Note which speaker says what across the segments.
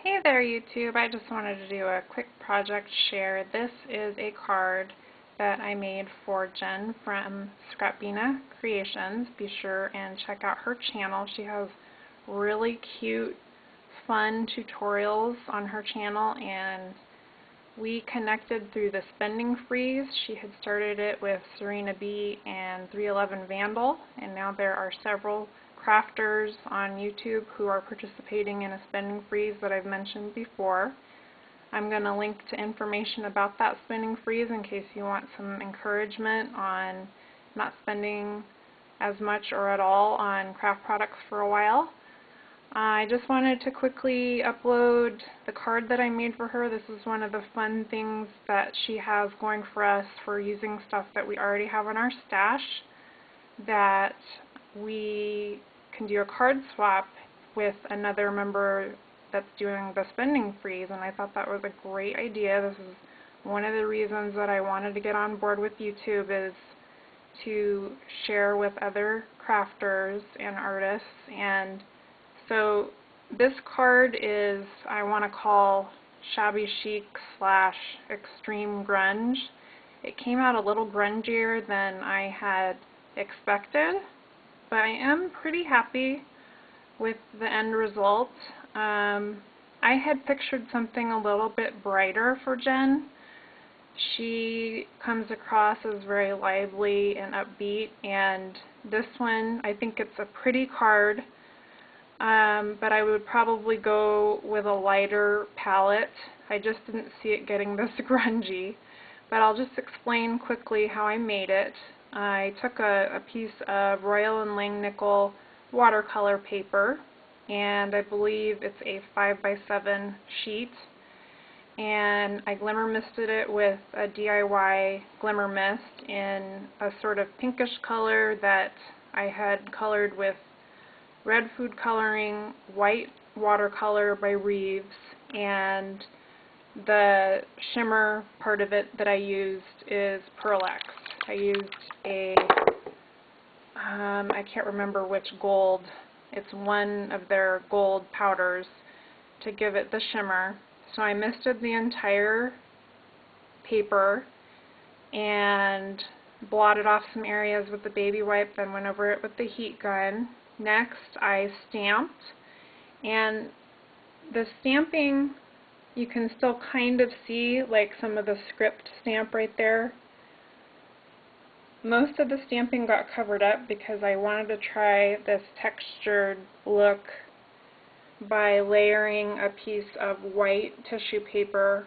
Speaker 1: Hey there YouTube, I just wanted to do a quick project share. This is a card that I made for Jen from Scrapbina Creations. Be sure and check out her channel. She has really cute, fun tutorials on her channel, and we connected through the Spending Freeze. She had started it with Serena B and 311 Vandal, and now there are several crafters on YouTube who are participating in a spending freeze that I've mentioned before. I'm going to link to information about that spending freeze in case you want some encouragement on not spending as much or at all on craft products for a while. I just wanted to quickly upload the card that I made for her. This is one of the fun things that she has going for us for using stuff that we already have in our stash, that we can do a card swap with another member that's doing the spending freeze, and I thought that was a great idea. This is one of the reasons that I wanted to get on board with YouTube, is to share with other crafters and artists. And so this card is, I want to call Shabby Chic / Extreme Grunge. It came out a little grungier than I had expected, but I am pretty happy with the end result. I had pictured something a little bit brighter for Jen. She comes across as very lively and upbeat, and this one, I think it's a pretty card, but I would probably go with a lighter palette. I just didn't see it getting this grungy, but I'll just explain quickly how I made it. I took a piece of Royal & Langnickel watercolor paper, and I believe it's a 5x7 sheet, and I glimmer misted it with a DIY glimmer mist in a sort of pinkish color that I had colored with red food coloring, white watercolor by Reeves, and the shimmer part of it that I used is Pearl X. I used a, I can't remember which gold, it's one of their gold powders to give it the shimmer. So I misted the entire paper and blotted off some areas with the baby wipe, then went over it with the heat gun. Next I stamped, and the stamping, you can still kind of see like some of the script stamp right there. Most of the stamping got covered up because I wanted to try this textured look by layering a piece of white tissue paper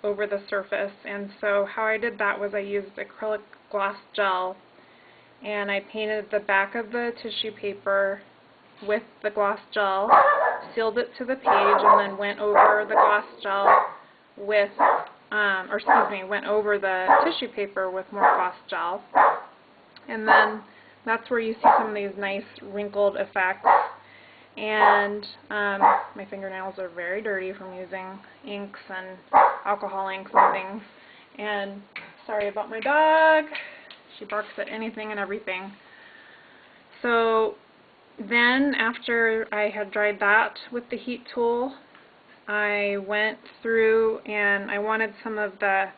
Speaker 1: over the surface. And so how I did that was I used acrylic gloss gel, and I painted the back of the tissue paper with the gloss gel, sealed it to the page, and then went over the gloss gel with, went over the tissue paper with more gloss gel. And then that's where you see some of these nice wrinkled effects. And my fingernails are very dirty from using inks and alcohol inks and things. And sorry about my dog. She barks at anything and everything. So then after I had dried that with the heat tool, I went through and I wanted some of the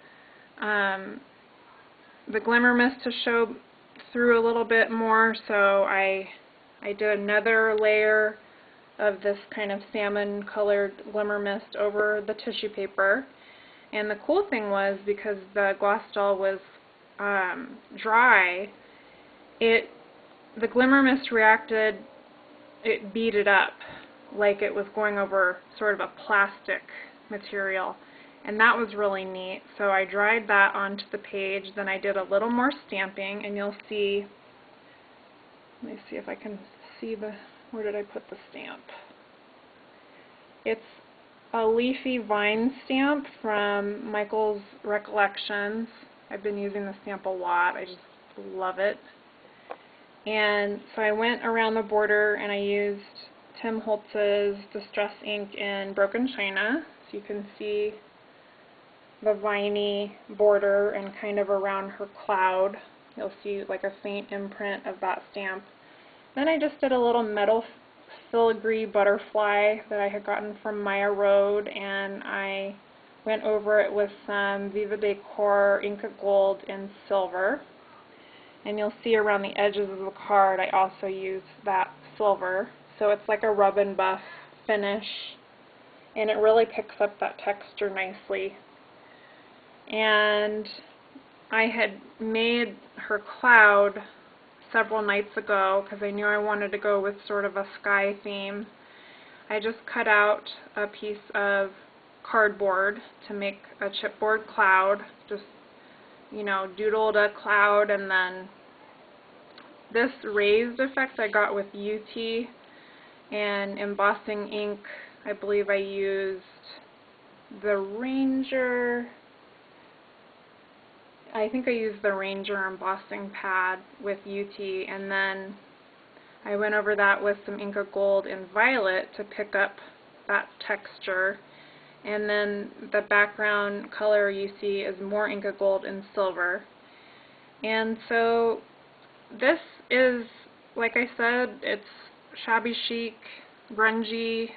Speaker 1: glimmer mist to show through a little bit more, so I did another layer of this kind of salmon colored glimmer mist over the tissue paper. And the cool thing was, because the gloss gel was dry, the glimmer mist reacted, it beaded up like it was going over sort of a plastic material, and that was really neat. So I dried that onto the page, then I did a little more stamping, and you'll see, let me see if I can see where did I put the stamp? It's a leafy vine stamp from Michael's Recollections. I've been using the stamp a lot, I just love it. And so I went around the border and I used Tim Holtz's Distress ink in Broken China, so you can see the viney border, and kind of around her cloud you'll see like a faint imprint of that stamp. Then I just did a little metal filigree butterfly that I had gotten from Maya Road, and I went over it with some Viva Decor Inca Gold and silver. And you'll see around the edges of the card I also used that silver. So it's like a rub and buff finish, and it really picks up that texture nicely. And I had made her cloud several nights ago because I knew I wanted to go with sort of a sky theme. I just cut out a piece of cardboard to make a chipboard cloud, just, you know, doodled a cloud, and then this raised effect I got with UT and embossing ink. I believe I used the Ranger, I think I used the Ranger embossing pad with UT, and then I went over that with some Inca Gold and Violet to pick up that texture. And then the background color you see is more Inca Gold and silver. And so this is, like I said, it's shabby chic, grungy.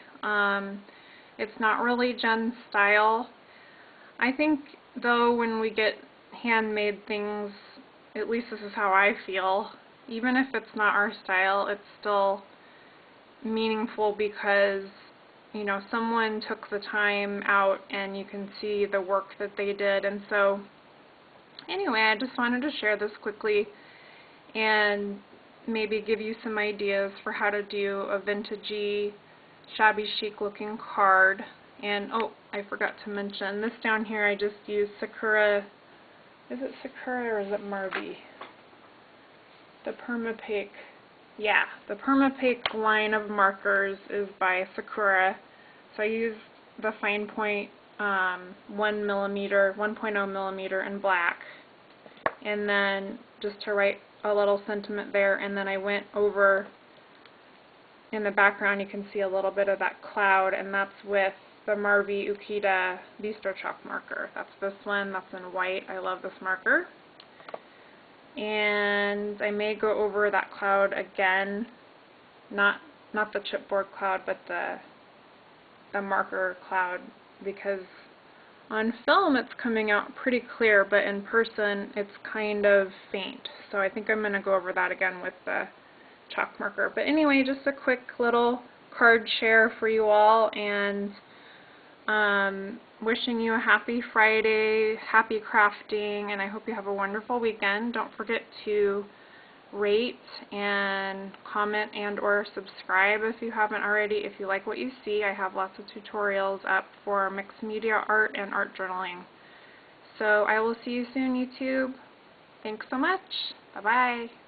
Speaker 1: It's not really Jen's style. I think, though, when we get handmade things, at least this is how I feel, even if it's not our style, it's still meaningful because, you know, someone took the time out and you can see the work that they did. And so anyway, I just wanted to share this quickly and maybe give you some ideas for how to do a vintagey, shabby chic looking card. And oh, I forgot to mention this down here, I just used Sakura. Is it Sakura or is it Marby? The Permapaque. Yeah, the Permapaque line of markers is by Sakura. So I used the fine point 1.0 millimeter in black, and then just to write a little sentiment there, and then I went over in the background. You can see a little bit of that cloud, and that's with the Marby Ukita Bistro Chalk marker. That's this one. That's in white. I love this marker. And I may go over that cloud again, not the chipboard cloud, but the marker cloud, because on film it's coming out pretty clear, but in person it's kind of faint. So I think I'm going to go over that again with the chalk marker. But anyway, just a quick little card share for you all, and wishing you a happy Friday, happy crafting, and I hope you have a wonderful weekend. Don't forget to rate and comment and or subscribe if you haven't already. If you like what you see, I have lots of tutorials up for mixed media art and art journaling. So I will see you soon, YouTube. Thanks so much. Bye-bye.